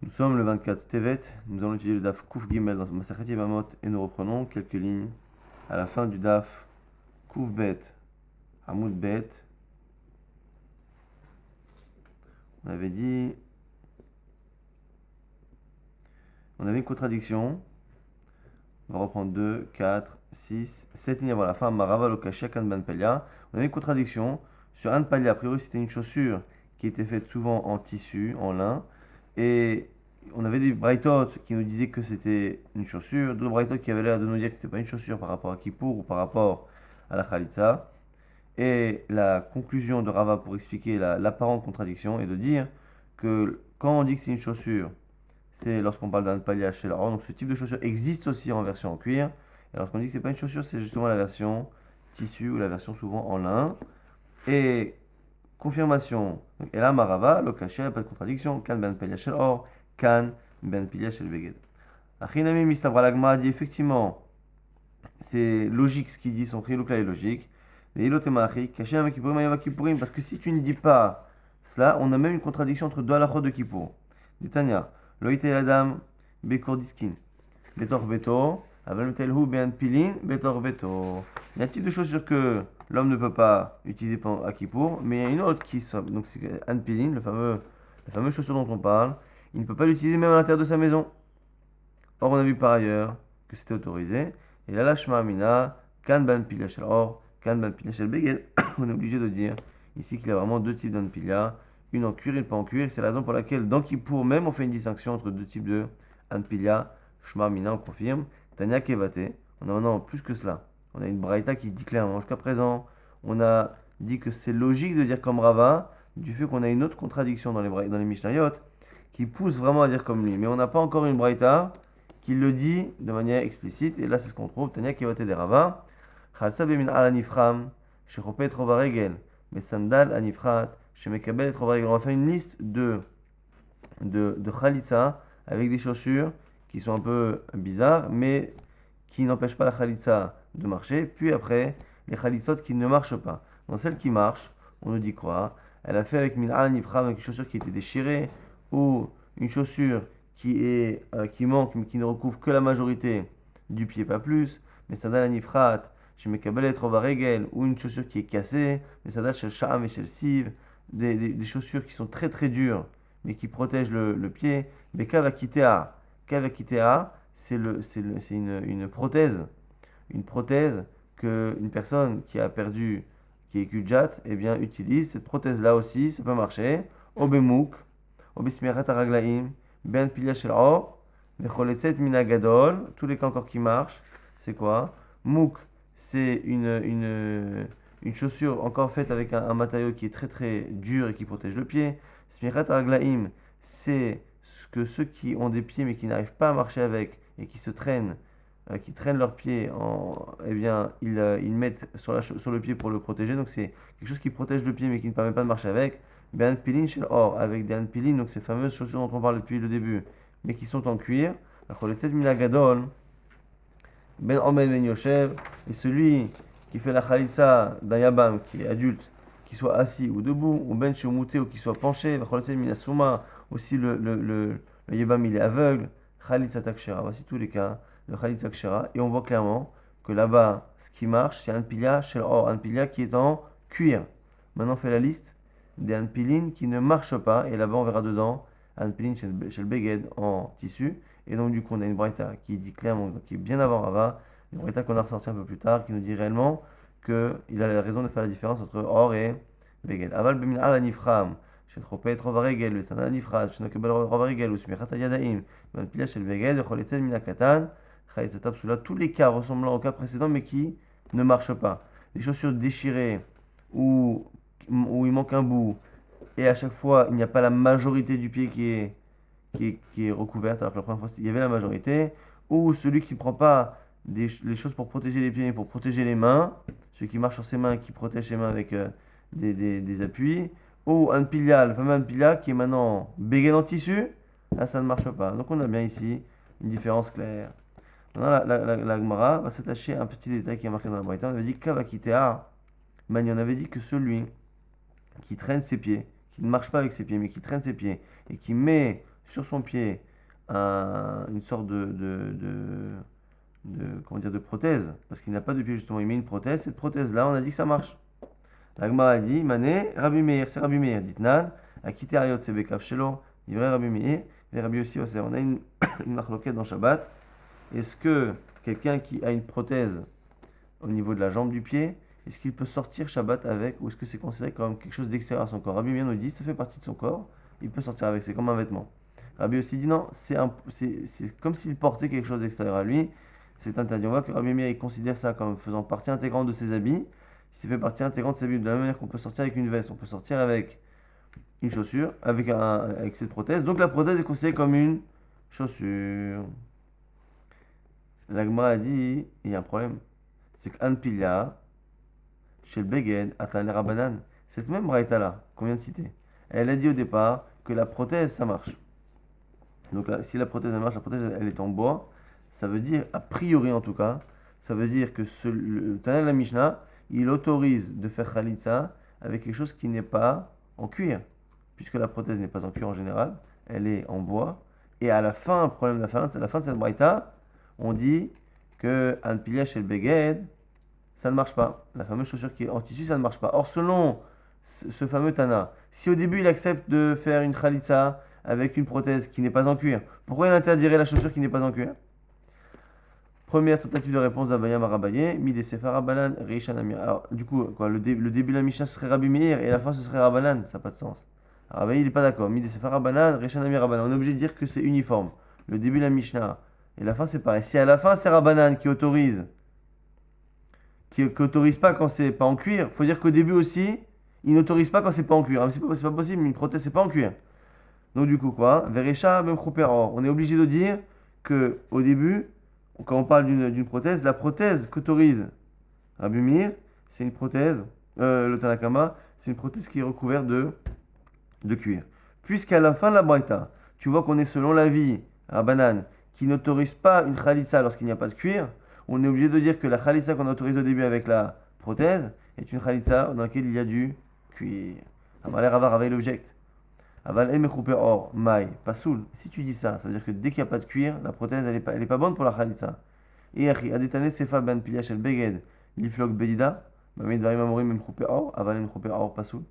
Nous sommes le 24 Tevet, nous allons étudier le DAF Kouf Gimel dans Masachet Yevamot et nous reprenons quelques lignes à la fin du DAF Kouf Bet, Hamoud Bet. On avait dit, on avait une contradiction. On va reprendre 2, 4, 6, 7 lignes avant la fin. Marava Lokashia Kan Ben Pelia. On avait une contradiction sur An Pelia. A priori, c'était une chaussure qui était faite souvent en tissu, en lin. Et on avait des braïtot qui nous disaient que c'était une chaussure, d'autres braïtot qui avaient l'air de nous dire que c'était pas une chaussure par rapport à Kippour ou par rapport à la Khalitsa. Et la conclusion de Rava pour expliquer l'apparente contradiction est de dire que quand on dit que c'est une chaussure, c'est lorsqu'on parle d'un palia chez l'or. Donc ce type de chaussure existe aussi en version en cuir. Et lorsqu'on dit que c'est pas une chaussure, c'est justement la version tissu ou la version souvent en lin. Et confirmation. Donc, et là, Marava, le cachet, pas de contradiction. Kan ben pelia shel or, kan ben pelia shel beged. Achinami mistabra lagma dit effectivement, c'est logique ce qu'il dit, son chiluk là est logique. Les ilotemachi, cachet un kippurim, ayava kippurim, parce que si tu ne dis pas cela, on a même une contradiction entre deux halachot de Kippour. Ditania, loïte la dame, bekor diskin, betor beto, aval telhu ben pilin, betor beto. Il y a un type de chaussure que l'homme ne peut pas utiliser à Kippour, mais il y a une autre qui donc c'est Anpilin, la fameuse chaussure dont on parle, il ne peut pas l'utiliser même à l'intérieur de sa maison. Or, on a vu par ailleurs que c'était autorisé. Et là, la Shema Amina, Kan Ban Pilia Shel Or, Kan Ban Pilia Shel Beged, on est obligé de dire ici qu'il y a vraiment deux types d'Anpilia, une en cuir et une pas en cuir. C'est la raison pour laquelle, dans Kippour, même on fait une distinction entre deux types de Anpilia. Shema Amina, on confirme. Tanya Kevate, on a maintenant plus que cela. On a une braïta qui dit clairement, jusqu'à présent, on a dit que c'est logique de dire comme Rava, du fait qu'on a une autre contradiction dans les Mishnayot, qui pousse vraiment à dire comme lui. Mais on n'a pas encore une braïta qui le dit de manière explicite, et là c'est ce qu'on trouve, Tanya Kevate de Rava, Chalsa bemin al anifram, shechopet rova regel, mesandal anifrat, shemekabel rova regel. On va faire une liste de Khalitsa avec des chaussures qui sont un peu bizarres, mais qui n'empêchent pas la Khalitsa de marcher. Puis après, les Khalitsot qui ne marchent pas. Dans celle qui marche, on nous dit quoi? Elle a fait avec Min'al Nifram, avec une chaussure qui était déchirée, ou une chaussure qui manque, mais qui ne recouvre que la majorité du pied, pas plus. Mais Sadal Nifrat, chez Mekabelet Rovaregel, ou une chaussure qui est cassée. Mais Sadal chez Sha'am et chez le Siv, des chaussures qui sont très très dures, mais qui protègent le pied. Mais Kavakitea, c'est une prothèse. Une prothèse qu'une personne qui a perdu, qui est kujat, eh bien, utilise. Cette prothèse-là aussi, ça peut marcher. Obemouk, obesmirat araglaim, ben pilia shel or, vecholetzet minagadol, tous les cas encore qui marchent, c'est quoi? Mouk, c'est une chaussure encore faite avec un matériau qui est très très dur et qui protège le pied. Smirat araglaim, c'est ce que ceux qui ont des pieds mais qui n'arrivent pas à marcher avec et qui qui traînent leurs pieds, eh bien, ils mettent sur le pied pour le protéger. Donc c'est quelque chose qui protège le pied mais qui ne permet pas de marcher avec. Ben pilin shel or, avec des anpilin, donc ces fameuses chaussures dont on parle depuis le début, mais qui sont en cuir. Minagadol, ben omed ben yoshev, et celui qui fait la khalitsa d'un yabam qui est adulte, qui soit assis ou debout, ou ben shomouté ou qui soit penché, minasuma, aussi le yabam il est aveugle, khalitsa takshera, voici tous les cas de khalitsa takshera, et on voit clairement que là-bas, ce qui marche, c'est un pilia shel or, un pilia qui est en cuir. Maintenant on fait la liste des anpilines qui ne marchent pas, et là-bas on verra dedans anpiline chez le beged en tissu, et donc du coup on a une braïta qui dit clairement, qui est bien avant Rava, une braïta qu'on a ressorti un peu plus tard, qui nous dit réellement qu'il a raison de faire la différence entre or et beged. Aval bemin al anifram, shel chopet rovaregel, ve sanal anifrat, shel nokebel rovaregel, ou smichat ayadaim, anpilia shel beged, ve choletzed min akatan, chayetzatab soula, tous les cas ressemblant au cas précédent mais qui ne marchent pas. Les chaussures déchirées ou où il manque un bout, et à chaque fois il n'y a pas la majorité du pied qui est recouverte, alors que la première fois il y avait la majorité, ou celui qui ne prend pas les choses pour protéger les pieds, mais pour protéger les mains, celui qui marche sur ses mains, qui protège ses mains avec des appuis, ou un pilia, le fameux un pilia qui est maintenant bégué en tissu, là ça ne marche pas. Donc on a bien ici une différence claire. Maintenant la Gemara va s'attacher à un petit détail qui est marqué dans la Braïta. On avait dit Kavakitea, Mani, on avait dit que celui qui traîne ses pieds, qui ne marche pas avec ses pieds, mais qui traîne ses pieds, et qui met sur son pied une sorte comment dire, de prothèse, parce qu'il n'a pas de pied justement, il met une prothèse, cette prothèse-là, on a dit que ça marche. La Gemara a dit, Mané, Rabbi Meir, c'est Rabbi Meir, dit Nan, a quitté Ariot Sebekav Shelo, il vrai Rabbi Meir, et Rabbi aussi Oser. On a une marloquette dans Shabbat. Est-ce que quelqu'un qui a une prothèse au niveau de la jambe du pied, est-ce qu'il peut sortir Shabbat avec, ou est-ce que c'est considéré comme quelque chose d'extérieur à son corps? Rabbi Meir nous dit, ça fait partie de son corps, il peut sortir avec, c'est comme un vêtement. Rabbi aussi dit non, c'est comme s'il portait quelque chose d'extérieur à lui, c'est interdit. On voit que Rabbi Meir il considère ça comme faisant partie intégrante de ses habits. Si ça fait partie intégrante de ses habits, de la même manière qu'on peut sortir avec une veste, on peut sortir avec une chaussure, avec cette prothèse. Donc la prothèse est considérée comme une chaussure. La Gemara a dit, il y a un problème. C'est qu'An Pilia, chez le Beged, Atan le Rabanan, cette même braïta là qu'on vient de citer, elle a dit au départ que la prothèse ça marche. Donc là, si la prothèse elle marche, la prothèse elle est en bois, ça veut dire, a priori en tout cas, ça veut dire que le Tanel la Mishnah, il autorise de faire Khalitsa avec quelque chose qui n'est pas en cuir, puisque la prothèse n'est pas en cuir en général, elle est en bois. Et à la fin, le problème de la fin de cette braïta, on dit que An Pilia chez le Beged, ça ne marche pas. La fameuse chaussure qui est en tissu, ça ne marche pas. Or, selon ce fameux Tana, si au début il accepte de faire une Khalitsa avec une prothèse qui n'est pas en cuir, pourquoi il interdirait la chaussure qui n'est pas en cuir? Première tentative de réponse d'Abaya Marabaye, Mide Sefer Rabbanan, Reishan Amir. Alors, du coup, quoi, le début de la Mishnah ce serait Rabbi Meir et la fin ce serait Rabbanan, ça n'a pas de sens. Rabbaye il n'est pas d'accord. Mide Sefer Rabbanan, Reishan Amir Rabbanan. On est obligé de dire que c'est uniforme. Le début de la Mishnah et la fin c'est pareil. Si à la fin c'est Rabbanan qui autorise pas quand c'est pas en cuir, faut dire qu'au début aussi, il n'autorise pas quand c'est pas en cuir. C'est pas possible, une prothèse c'est pas en cuir. Donc du coup quoi, Veresha même Or, on est obligé de dire que au début, quand on parle d'une prothèse, la prothèse qu'autorise Rabbi Meir, c'est une prothèse, le Tanakama, c'est une prothèse qui est recouverte de cuir. Puisqu'à la fin de la braïta, tu vois qu'on est selon l'avis Rabbanan qui n'autorise pas une khalitsa lorsqu'il n'y a pas de cuir, on est obligé de dire que la khalitsa qu'on autorise au début avec la prothèse est une khalitsa dans laquelle il y a du cuir. Amalé Rava Rava l'objecte. Aval em or mai pasoul. Si tu dis ça, ça veut dire que dès qu'il n'y a pas de cuir, la prothèse elle est pas bonne pour la khalitsa. Et achi adetane sefa ben piliach el beged liflok bedida. Mamid varim amorim em or aval em or pasoul.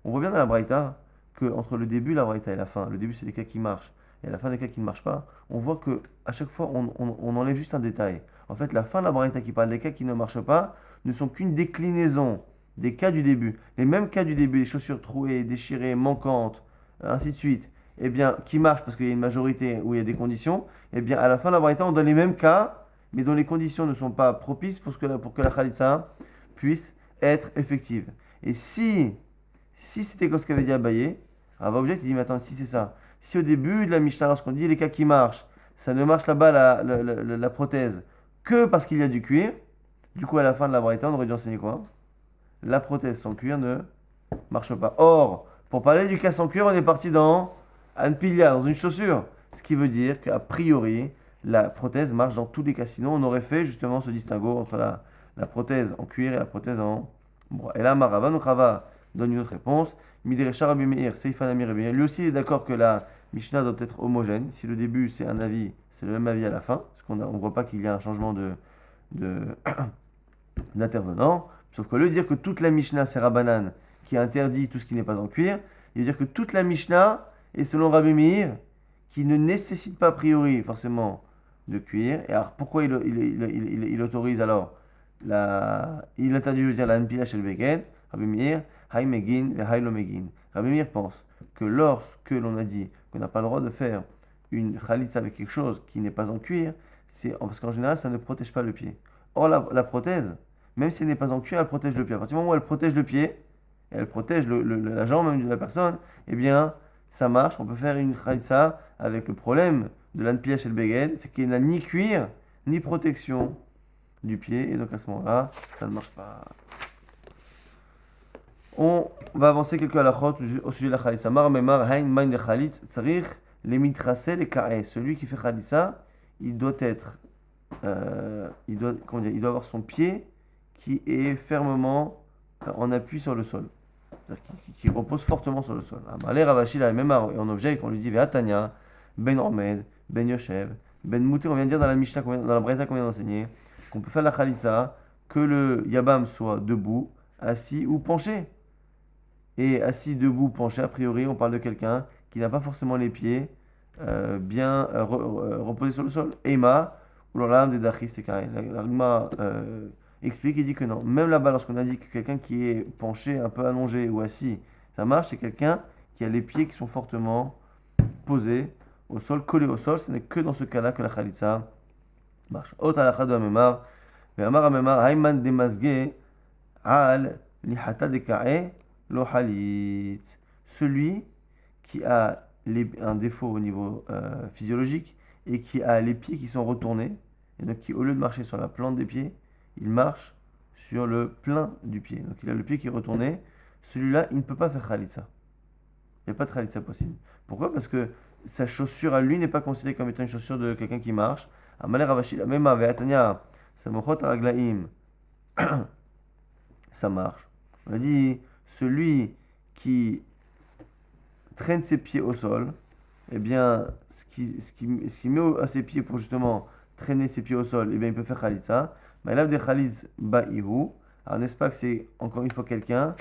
On voit bien dans la braïta que entre le début de la braïta et la fin, le début c'est des cas qui marchent et la fin des cas qui ne marchent pas, on voit que à chaque fois on enlève juste un détail. En fait, la fin de la braïta qui parle des cas qui ne marchent pas ne sont qu'une déclinaison des cas du début. Les mêmes cas du début, les chaussures trouées, déchirées, manquantes, ainsi de suite, eh bien, qui marchent parce qu'il y a une majorité où il y a des conditions, eh bien, à la fin de la braïta, on donne les mêmes cas, mais dont les conditions ne sont pas propices pour que la khalitsa puisse être effective. Et si c'était comme ce qu'avait dit Abaye, Rava Object, il dit, mais attends, si c'est ça, si au début de la Mishnah, lorsqu'on dit les cas qui marchent, ça ne marche là-bas, la prothèse, que parce qu'il y a du cuir, du coup, à la fin de la braïta, on aurait dû enseigner quoi? La prothèse sans cuir ne marche pas. Or, pour parler du cas sans cuir, on est parti dans un pilia, dans une chaussure. Ce qui veut dire qu'a priori, la prothèse marche dans tous les cas. Sinon, on aurait fait justement ce distinguo entre la prothèse en cuir et la prothèse en bois. Et là, Marava, donc Rava donne une autre réponse. Miderecha Rabbi Meir, Seifan Amir Rabbi Meir. Lui aussi, il est d'accord que la Mishnah doit être homogène. Si le début, c'est un avis, c'est le même avis à la fin. Parce qu'on ne voit pas qu'il y a un changement d'intervenant. Sauf qu'au lieu de dire que toute la Mishnah, c'est Rabbanan, qui interdit tout ce qui n'est pas en cuir, il veut dire que toute la Mishnah est selon Rabbi Meir, qui ne nécessite pas a priori forcément de cuir. Et alors pourquoi il autorise alors il interdit, je veux dire, la Npila chez le Beged, Rabbi Meir, Hay Megin et Hay Lo Megin. Rabbi Meir pense que lorsque l'on a dit qu'on n'a pas le droit de faire une khalitsa avec quelque chose qui n'est pas en cuir, c'est parce qu'en général ça ne protège pas le pied. Or la prothèse, même si elle n'est pas en cuir, elle protège le pied. À partir du moment où elle protège le pied, et elle protège la jambe même de la personne, eh bien, ça marche. On peut faire une khalitsa avec le problème de l'anpia chez le beged, c'est qu'il n'a ni cuir, ni protection du pied. Et donc à ce moment-là, ça ne marche pas. On va avancer quelques halachot au sujet de la khalitsa. Mar memar hain main de khalit tsarich les mitrase les kae. Celui qui fait khalitsa, il doit avoir son pied qui est fermement en appui sur le sol, c'est-à-dire qui repose fortement sur le sol. Malé Ravashi la même en object, on lui dit Ve'atania ben Omed, ben Yoshev, ben Mouté. On vient de dire dans la Mishnah, dans la Braïta qu'on vient d'enseigner, qu'on peut faire la Khalitsa, que le Yabam soit debout, assis ou penché. Et assis, debout, penché, a priori, on parle de quelqu'un qui n'a pas forcément les pieds bien reposés sur le sol. Ema, ou l'olam des dachis, c'est carré. L'Agma explique et dit que non. Même là-bas, lorsqu'on a dit que quelqu'un qui est penché, un peu allongé ou assis, ça marche, c'est quelqu'un qui a les pieds qui sont fortement posés au sol, collés au sol. Ce n'est que dans ce cas-là que la khalitsa marche. Ot alacha de Amemar, ve'amar Amemar, hayman de mazge, al lihata de ka'e, lo halit. Celui qui a un défaut au niveau physiologique et qui a les pieds qui sont retournés, et donc qui, au lieu de marcher sur la plante des pieds, il marche sur le plein du pied. Donc il a le pied qui est retourné. Celui-là, il ne peut pas faire khalitsa. Il n'y a pas de khalitsa possible. Pourquoi? Parce que sa chaussure à lui n'est pas considérée comme étant une chaussure de quelqu'un qui marche. Amalé Ravashi, la même Ve'atania, Samochot Araglaim, ça marche. On a dit, celui qui traîne ses pieds au sol, eh bien, ce qui met à ses pieds pour justement traîner ses pieds au sol, eh bien, il peut faire khalitsa. Mais là, des khalitz ba'ihu. Alors, n'est-ce pas que c'est encore une fois quelqu'un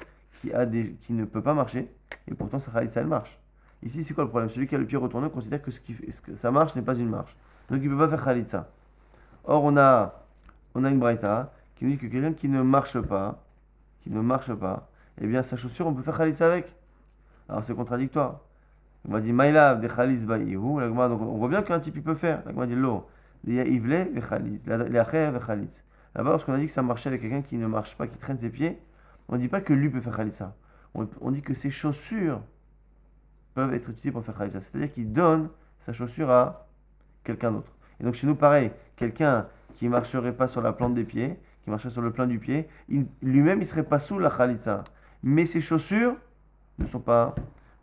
qui ne peut pas marcher, et pourtant sa khalitsa elle marche. Ici, c'est quoi le problème? Celui qui a le pied retourné considère que ce que sa marche n'est pas une marche. Donc, il ne peut pas faire khalitsa. Or, on a une braïta qui nous dit que quelqu'un qui ne marche pas, eh bien, sa chaussure, on peut faire khalitsa avec. Alors, c'est contradictoire. On va dire, maïlav de khalitz ba'ihu. Donc, on voit bien qu'un type, il peut faire. On va dire, lo, l'iyavle ve khalitz, l'acher ve khalitz. Là-bas, lorsqu'on a dit que ça marchait avec quelqu'un qui ne marche pas, qui traîne ses pieds, on ne dit pas que lui peut faire khalitsa. On dit que ses chaussures peuvent être utilisées pour faire khalitsa. C'est-à-dire qu'il donne sa chaussure à quelqu'un d'autre. Et donc chez nous, pareil, quelqu'un qui ne marcherait pas sur la plante des pieds, qui marcherait sur le plein du pied, lui-même, il ne serait pas sous la khalitsa. Mais ses chaussures ne sont pas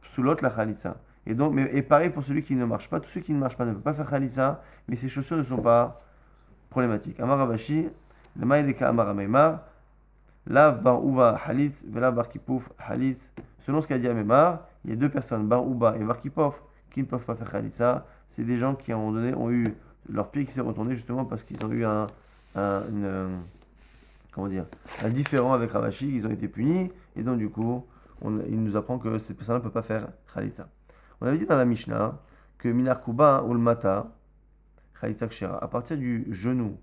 sous l'autre la khalitsa. Et donc, et pareil pour celui qui ne marche pas. Tous ceux qui ne marchent pas ne peuvent pas faire khalitsa, mais ses chaussures ne sont pas problématiques. Amar Ravashi, le maïdeka Amar Ameimar, Lav bar uva halis, vela bar kipouf halis. Selon ce qu'a dit Amemar, il y a deux personnes, bar uba et bar kipouf, qui ne peuvent pas faire khalitsa. C'est des gens qui à un moment donné ont eu leur pied qui s'est retourné justement parce qu'ils ont eu comment dire, un différend avec Ravashi, ils ont été punis et donc du coup, il nous apprend que cette personne ne peut pas faire khalitsa. On avait dit dans la Mishnah que minar kuba ou le mata khalitsa kshera. À partir du genou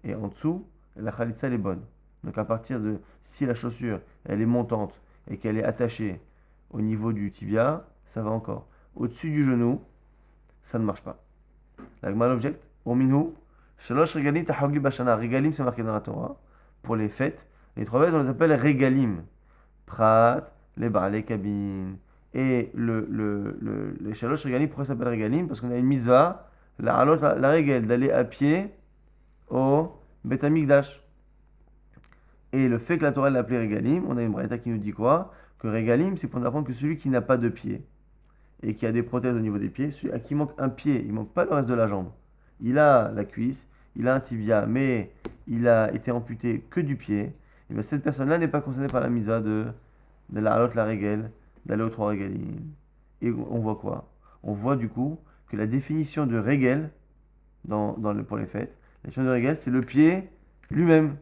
et en dessous, la khalitsa elle est bonne. Donc à partir de, si la chaussure elle est montante et qu'elle est attachée au niveau du tibia, ça va encore. Au-dessus du genou, ça ne marche pas. La Gemara objecte, au minou, shalosh regalim tahagli bashana. Regalim c'est marqué dans la Torah. Pour les fêtes, les trois fêtes on les appelle regalim. Prat, les ba'alei kabin. Et les shalosh regalim, pourquoi ça s'appelle regalim? Parce qu'on a une mitzvah, la règle d'aller à pied au Bet Hamikdash. Et le fait que la Torah l'appelait Regalim, on a une braïta qui nous dit quoi? Que Regalim, c'est pour nous apprendre que celui qui n'a pas de pied et qui a des prothèses au niveau des pieds, celui à qui manque un pied, il ne manque pas le reste de la jambe. Il a la cuisse, il a un tibia, mais il a été amputé que du pied. Et bien cette personne-là n'est pas concernée par la misa de la halot la régel, d'aller aux trois Regalim. Et on voit quoi? On voit du coup que la définition de Regel pour les fêtes, la définition de Regel, c'est le pied lui-même.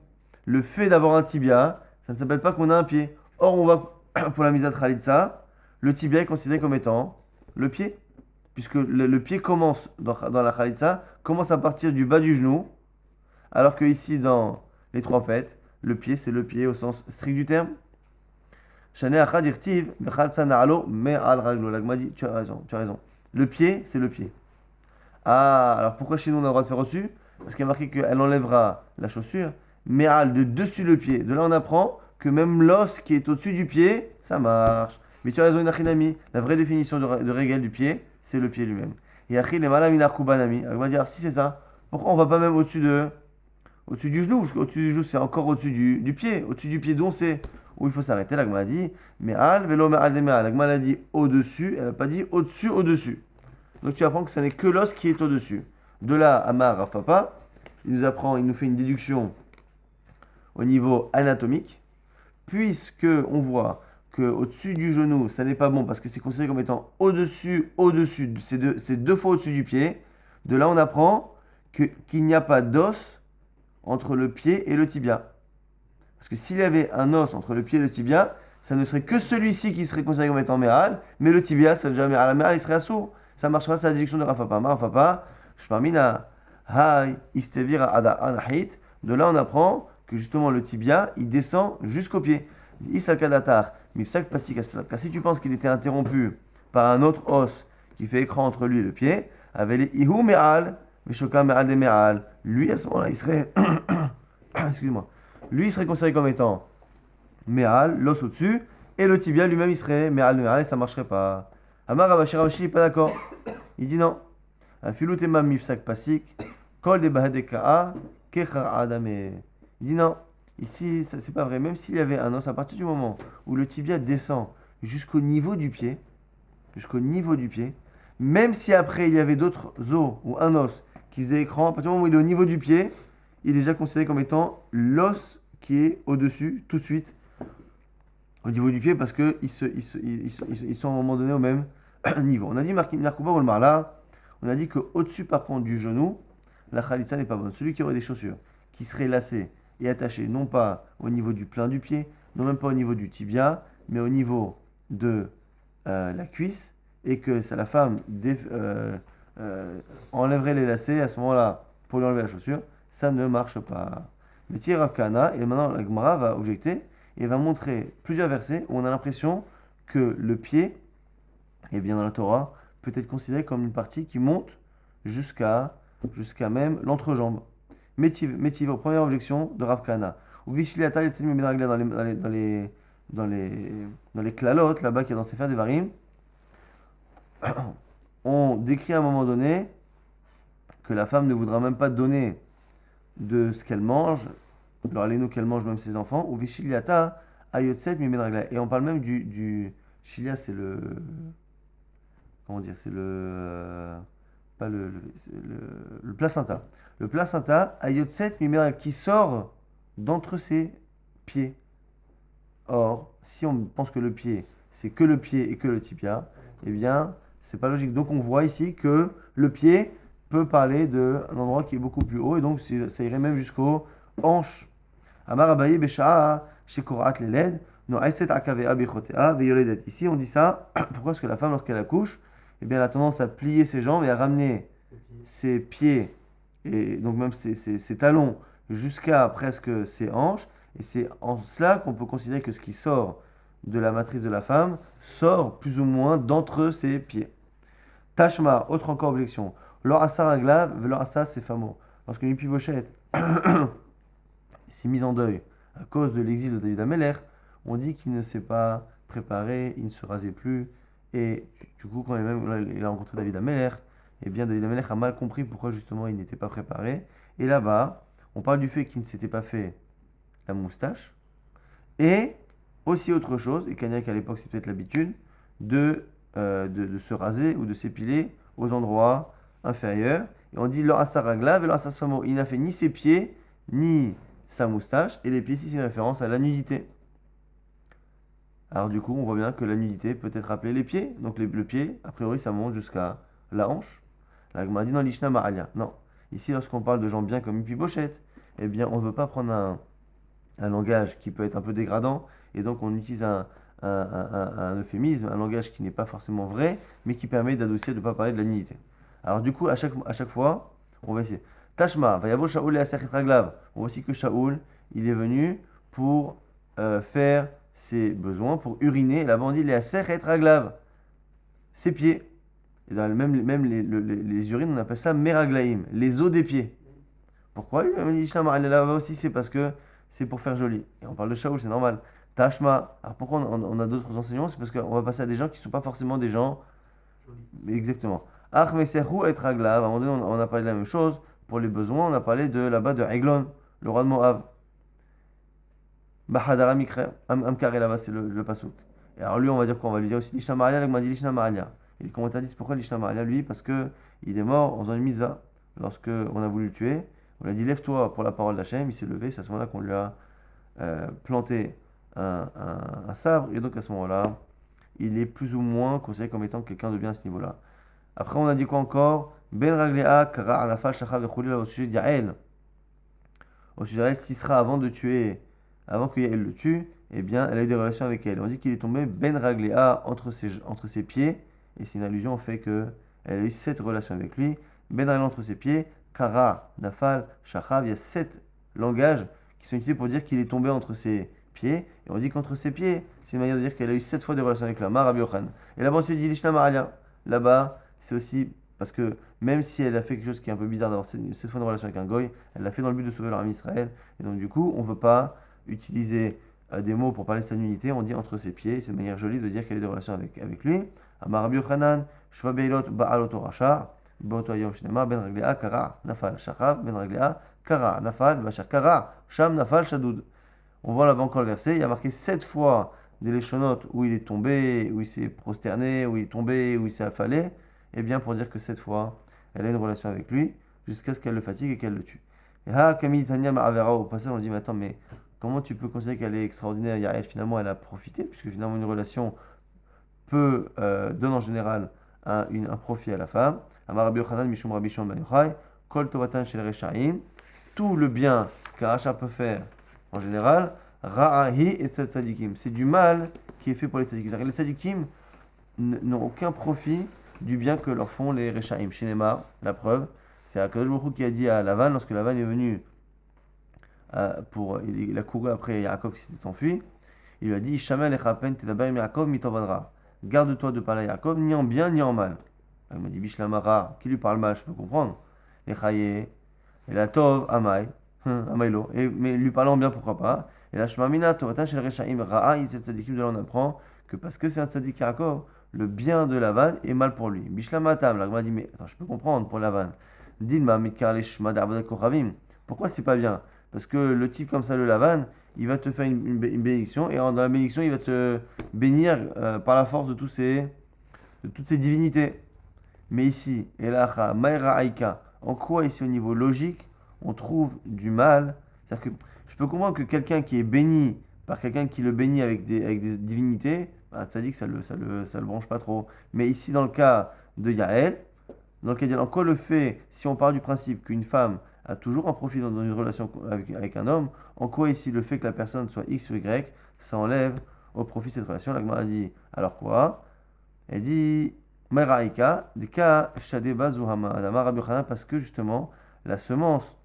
Le fait d'avoir un tibia, ça ne s'appelle pas qu'on a un pied. Or, on voit pour la misa de khalitsa, le tibia est considéré comme étant le pied. Puisque le pied commence, dans la khalitsa, commence à partir du bas du genou, alors que ici, dans les trois fêtes, le pied, c'est le pied au sens strict du terme. Shane achad irtiv, b'chalsa na'alo, me al raglo. L'agma dit, tu as raison. Le pied, c'est le pied. Ah, alors pourquoi chez nous on a le droit de faire au-dessus? Parce qu'il y a marqué qu'elle enlèvera la chaussure. Méal de dessus le pied. De là, on apprend que même l'os qui est au-dessus du pied, ça marche. Mais tu as raison, Inachinami. La vraie définition de régel du pied, c'est le pied lui-même. Et Achil est malaminar kubanami. On va dire, si c'est ça, pourquoi on va pas même au-dessus du genou? Parce qu'au-dessus du genou, c'est encore au-dessus du pied. Au-dessus du pied, dont c'est où il faut s'arrêter. L'agma a dit, méal, vélo, méal, des méal. L'agma a dit au-dessus, elle n'a pas dit au-dessus. Donc tu apprends que ce n'est que l'os qui est au-dessus. De là, Amar, Rav Papa, il nous fait une déduction au niveau anatomique, puisque on voit qu'au-dessus du genou, ça n'est pas bon parce que c'est considéré comme étant au-dessus, c'est deux fois au-dessus du pied. De là, on apprend qu'il n'y a pas d'os entre le pied et le tibia. Parce que s'il y avait un os entre le pied et le tibia, ça ne serait que celui-ci qui serait considéré comme étant méral, mais le tibia, ça déjà méral. La méral, il serait assourd. Ça ne marche pas, c'est la déduction de Rafapa. Rafapa, shpamina, hai, istevira, ada, anahit. De là, on apprend que justement le tibia, il descend jusqu'au pied. Isakadatar, mifsak plastique. Car si tu penses qu'il était interrompu par un autre os qui fait écran entre lui et le pied, avec les ihu méral, meshoka méral des méral, lui à ce moment-là, il serait. Excuse-moi. Lui, il serait considéré comme étant méal, l'os au-dessus, et le tibia lui-même, il serait méal, et ça ne marcherait pas. Amar Ravashi, il n'est pas d'accord. Il dit non. Filutema mifsak pasik, kol de bahadeka, kechar adame. Il dit non. Ici, c'est pas vrai. Même s'il y avait un os, à partir du moment où le tibia descend jusqu'au niveau du pied, même si après il y avait d'autres os ou un os qui faisait écran, à partir du moment où il est au niveau du pied, il est déjà considéré comme étant l'os qui est au-dessus, tout de suite, au niveau du pied, parce qu'ils sont à un moment donné au même niveau. On a dit Markouba ou le Marla, on a dit qu'au-dessus, par contre, du genou, la khalitsa n'est pas bonne. Celui qui aurait des chaussures qui seraient lacées et attachées, non pas au niveau du plein du pied, non même pas au niveau du tibia, mais au niveau de la cuisse, et que ça, la femme enlèverait les lacets à ce moment-là pour lui enlever la chaussure, ça ne marche pas. Mais Rav Kahana, et maintenant la Gemara va objecter et va montrer plusieurs versets où on a l'impression que le pied, eh bien dans la Torah, peut être considéré comme une partie qui monte jusqu'à même l'entrejambe. Métiv, première objection de Rav Kahana. Ou Vishliata dans les klalotes, là-bas qui est dans Sefer Devarim, on décrit à un moment donné que la femme ne voudra même pas donner de ce qu'elle mange, alors allez-nous qu'elle mange même ses enfants, ou Vishiliata ayotset mimedragla. Et on parle même du chilia, c'est le. Comment dire, c'est le. Pas c'est le placenta. Le placenta ayotset mimedragla qui sort d'entre ses pieds. Or, si on pense que le pied, c'est que le pied et que le tibia, eh bien, c'est pas logique. Donc, on voit ici que le pied peut parler d'un endroit qui est beaucoup plus haut, et donc ça irait même jusqu'aux hanches. Amar Abaye Besha'a Shekorat Leled, no Aiset Akavea Bechotea, Veyoledet. Ici, on dit ça, pourquoi est-ce que la femme, lorsqu'elle accouche, eh bien, elle a tendance à plier ses jambes et à ramener ses pieds, et donc même ses talons, jusqu'à presque ses hanches. Et c'est en cela qu'on peut considérer que ce qui sort de la matrice de la femme sort plus ou moins d'entre ses pieds. Tashma, autre encore objection. Leur asa raglav, leur asa c'est fameux. Lorsque Mephibosheth s'est mis en deuil à cause de l'exil de David Ameler, on dit qu'il ne s'est pas préparé, il ne se rasait plus. Et du coup, quand il a rencontré David Ameler, eh bien David Ameler a mal compris pourquoi justement il n'était pas préparé. Et là-bas, on parle du fait qu'il ne s'était pas fait la moustache. Et aussi autre chose, et Cagnac à l'époque c'est peut-être l'habitude, de se raser ou de s'épiler aux endroits inférieurs. Et on dit leur asaraglav et leur asasfamo. Il n'a fait ni ses pieds, ni sa moustache. Et les pieds, ici, c'est une référence à la nudité. Alors du coup, on voit bien que la nudité peut être appelée les pieds. Donc le pied, a priori, ça monte jusqu'à la hanche. La Gemara dit dans l'Ishna Ma'alia. Non. Ici, lorsqu'on parle de gens bien comme Mephibosheth, eh bien, on ne veut pas prendre un langage qui peut être un peu dégradant. Et donc, on utilise un euphémisme, un langage qui n'est pas forcément vrai, mais qui permet d'adoucir, de ne pas parler de la nudité. Alors du coup, à chaque fois, on va essayer. Tashma, Vayavo Shaoul et Asachet Raglav. On voit aussi que Shaoul, il est venu pour faire ses besoins, pour uriner. Là-bas, on dit les Asachet Raglav, ses pieds. Et dans même les urines, on appelle ça Meraglaim, les os des pieds. Pourquoi lui, là-bas aussi, c'est parce que c'est pour faire joli. Et on parle de Shaoul, c'est normal. Tashma, alors pourquoi on a d'autres enseignements? C'est parce qu'on va passer à des gens qui ne sont pas forcément des gens. Jolis. Exactement. Ach meserhu et raglav. À un moment donné, on a parlé de la même chose. Pour les besoins, on a parlé de là-bas de Eglon, le roi de Moab. Bahadara mikre, amkare là-bas, c'est le pasouk. Et alors lui, on va dire quoi? On va lui dire aussi Lishna Ma'alia, il m'a dit Lishna Ma'alia. Et les commentaires disent pourquoi Lishna Ma'alia? Lui, parce qu'il est mort en faisant une mitzvah. Lorsque on a voulu le tuer, on lui a dit lève-toi pour la parole d'Hachem. Il s'est levé, c'est à ce moment-là qu'on lui a planté un sabre, et donc à ce moment-là, il est plus ou moins considéré comme étant quelqu'un de bien à ce niveau-là. Après, on a dit quoi encore? Ben raglea kara anafal shachav echulil au sujet d'Yael. Au sujet d'Yael, s'il sera avant de tuer, avant que Yael le tue, eh bien, elle a eu des relations avec elle. On dit qu'il est tombé ben raglea entre ses pieds, et c'est une allusion au fait qu'elle a eu 7 relations avec lui. Ben raglea entre ses pieds, kara, nafal, shachav, il y a 7 langages qui sont utilisés pour dire qu'il est tombé entre ses pieds. Et on dit qu'entre ses pieds, c'est une manière de dire qu'elle a eu 7 fois des relations avec la Rabbi Yochanan. Et là-bas, on se dit Lishna Maralia. Là-bas, c'est aussi parce que même si elle a fait quelque chose qui est un peu bizarre d'avoir 7 fois de relation avec un goy, elle l'a fait dans le but de sauver leur ami Israël. Et donc, du coup, on ne veut pas utiliser des mots pour parler de sa nullité. On dit entre ses pieds. C'est une manière jolie de dire qu'elle a des relations avec lui. Amar Rabbi Yochanan, Shva Beilot Ba'al Otorasha, Boto Ayom Shinema, Ben Raglea, Kara, Nafal, Shachav, Ben Raglea, Kara, Nafal, Vachar Kara, Sham, Nafal, Shadoud. On voit là-bas encore le verset, il y a marqué 7 fois des léchonotes où il est tombé, où il s'est prosterné, où il est tombé, où il s'est affalé, et bien pour dire que 7 fois, elle a une relation avec lui, jusqu'à ce qu'elle le fatigue et qu'elle le tue. Et ha, Camille Tanya Ma'avera, au passage, on dit, mais attends, mais comment tu peux considérer qu'elle est extraordinaire? Yael, finalement, elle a profité, puisque finalement, une relation donne en général un profit à la femme. Amar Rabbi Yochanan, Mishum Rabbi Shimon ben Yochai, Kol Tovatan Shel Reshaim, tout le bien qu'un rachat peut faire en général, Ra'ahi et tzadikim. C'est du mal qui est fait pour les tzadikim. Les tzadikim n'ont aucun profit du bien que leur font les Reshaim. Shinema, la preuve, c'est Akadosh Baruch Hu qui a dit à Lavan, lorsque Lavan est venu il a couru après Yaakov qui s'était enfui, il lui a dit Shamel echapen tedaber Yaakov mitovadra. Garde-toi de parler à Yaakov, ni en bien ni en mal. Il m'a dit Bishlamara, qui lui parle mal, je peux comprendre. Echaye, et la Tov, Amai, Amailo, mais lui parlant bien, pourquoi pas. Et la Shmamina, Tovatan shel Reshaim, Ra'a, il s'est tzadikim, de là on apprend que parce que c'est un tzadik Yaakov, le bien de Lavan est mal pour lui. Bishlamatam, la Gemara dit, mais attends, je peux comprendre pour Lavan. Dilma, Mikar, les Shma, d'Arvodat Kochavim. Pourquoi c'est pas bien? Parce que le type comme ça, le Lavan, il va te faire une bénédiction, et dans la bénédiction, il va te bénir par la force de toutes ces divinités. Mais ici, Elacha, Maïra Aïka, en quoi ici au niveau logique, on trouve du mal? C'est-à-dire que je peux comprendre que quelqu'un qui est béni par quelqu'un qui le bénit avec des divinités, bah, ça dit que ça le branche pas trop. Mais ici, dans le cas de Yael, dans le cas d'Yael, en quoi le fait, si on part du principe qu'une femme a toujours un profit dans une relation avec un homme, en quoi ici le fait que la personne soit X ou Y, ça enlève au profit de cette relation? La Gemara dit, alors quoi? Elle dit, Meraïka, des cas Shadeba Zuhama, Adama Rabbi Yochanan, parce que justement, la semence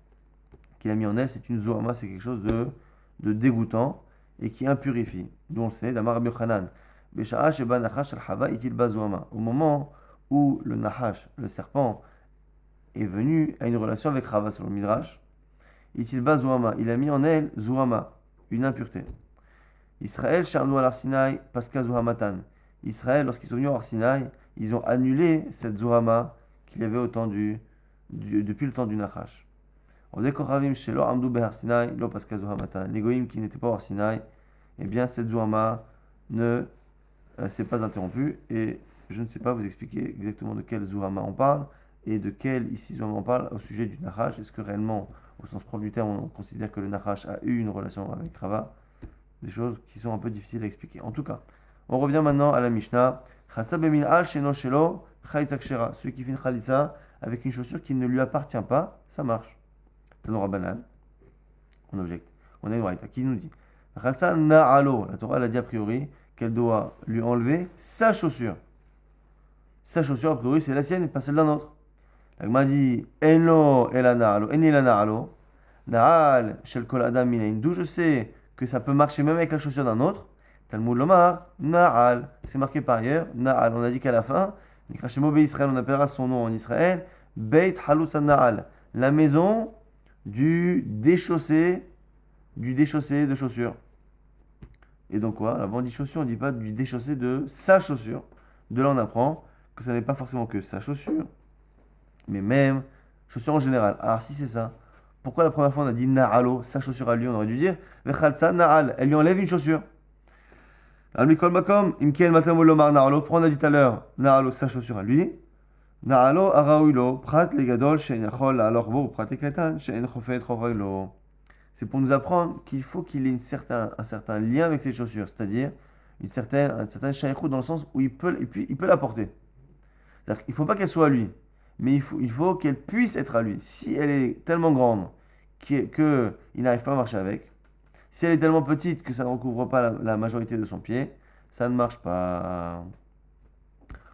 qu'il a mis en elle, c'est une Zuhama, c'est quelque chose de dégoûtant et qui impurifie. D'où on le sait, Adama Rabbi Yochanan, Besha'a Sheba Nachash al-Hava itil Bazuhama. Au moment où le Nahash, le serpent, est venu à une relation avec Chava selon le Midrash, itil Bazuhama, il a mis en elle Zuhama, une impureté. Israël, Charlou al-Arsinaï, Paska Zuhamatan. Israël, lorsqu'ils sont venus au Arsinaï, ils ont annulé cette Zuhama qu'il y avait depuis le temps du Nachash. Les goïms qui n'étaient pas au Arsinaï, eh bien cette Zuhama ne s'est pas interrompue. Et je ne sais pas vous expliquer exactement de quelle Zuhama on parle et de quelle ici Zuhama on parle au sujet du Nachash. Est-ce que réellement, au sens propre du terme, on considère que le Nachash a eu une relation avec Rava? Des choses qui sont un peu difficiles à expliquer. En tout cas, on revient maintenant à la Mishnah. Celui qui fait une khalitsa avec une chaussure qui ne lui appartient pas, ça marche. Tanora banal. On objecte. On a une raïta qui nous dit Khalsa na'alo. La Torah elle a dit a priori qu'elle doit lui enlever sa chaussure. Sa chaussure, a priori, c'est la sienne et pas celle d'un autre. La Gemara dit Enlo ela na'alo. Eni ela na'alo. Na'al shel kol adam minain. D'où je sais que ça peut marcher même avec la chaussure d'un autre. Talmud Lomar, Na'al. C'est marqué par ailleurs, Na'al. On a dit qu'à la fin, Mikrashemo Israël, on appellera son nom en Israël, Beit Halutza Na'al. La maison du déchaussé de chaussures. Et donc quoi? Là-bas on dit chaussure, on ne dit pas du déchaussé de sa chaussure. De là on apprend que ça n'est pas forcément que sa chaussure, mais même chaussure en général. Alors si c'est ça, pourquoi la première fois on a dit Na'alo, sa chaussure à lui? On aurait dû dire Vechalza Na'al. Elle lui enlève une chaussure. Al-Mikol Makom, Imken Matam Lomar Na'alo, on a dit tout à l'heure, Na'alo, sa chaussure à lui. Na'alo Araouilo, Prat les Gadol, Shein Yachol, alors vous, Prat les Kretan, Shein Chofet Chovrelo. c'est pour nous apprendre qu'il faut qu'il ait un certain lien avec cette chaussure, c'est-à-dire un certain shaykhout dans le sens où il peut la porter. C'est-à-dire qu'il ne faut pas qu'elle soit à lui, mais il faut qu'elle puisse être à lui. Si elle est tellement grande qu'il n'arrive pas à marcher avec, si elle est tellement petite que ça ne recouvre pas la majorité de son pied, ça ne marche pas.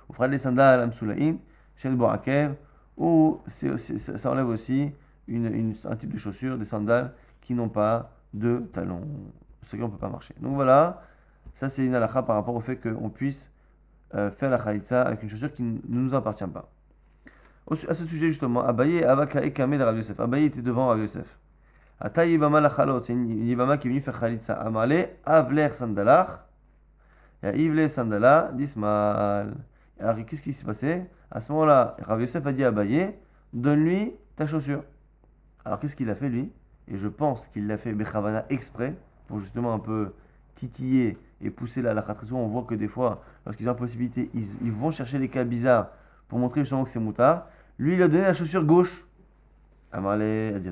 On fera des sandales amsoulaïm, chez le boakev, ou ça enlève aussi un type de chaussure, des sandales qui n'ont pas de talons, ce qui on ne peut pas marcher. Donc voilà, ça c'est une halakha par rapport au fait qu'on puisse faire la khalitsa avec une chaussure qui ne nous appartient pas. À ce sujet justement, Abaye Avaka Ekame de Rav Yosef. Abaye était devant Rav Yosef. Ata Yibama Lachalot, c'est une Yibama qui est venue faire khalitsa. Amale Avler Sandalach, et Ivle Sandala d'Ismaël. Alors qu'est-ce qui s'est passé? À ce moment-là, Rav Yosef a dit à Abaye, donne-lui ta chaussure. Alors qu'est-ce qu'il a fait lui? Et je pense qu'il l'a fait Bechavana exprès, pour justement un peu titiller et pousser la halakha. Très souvent, on voit que des fois, lorsqu'ils ont la possibilité, ils vont chercher les cas bizarres pour montrer justement que c'est moutard. Lui, il a donné la chaussure gauche. Amarle a dit,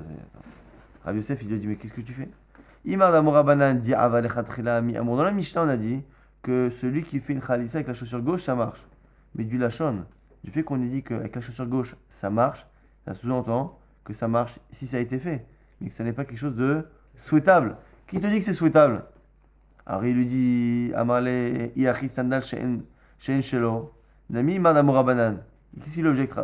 Rav Yosef, il lui a dit, mais qu'est-ce que tu fais? Imar d'Amorabanan dit Avalechatchila mi amour. Dans la Mishnah, on a dit que celui qui fait une khalissa avec la chaussure gauche, ça marche. Mais du lachon, du fait qu'on ait dit qu'avec la chaussure gauche, ça marche, ça sous-entend que ça marche si ça a été fait, mais que ça n'est pas quelque chose de souhaitable. Qui te dit que c'est souhaitable? Alors il lui dit Amale Iachi Sandal Shein Shelo, Nami Madamora Banan. Qu'est-ce qu'il objecte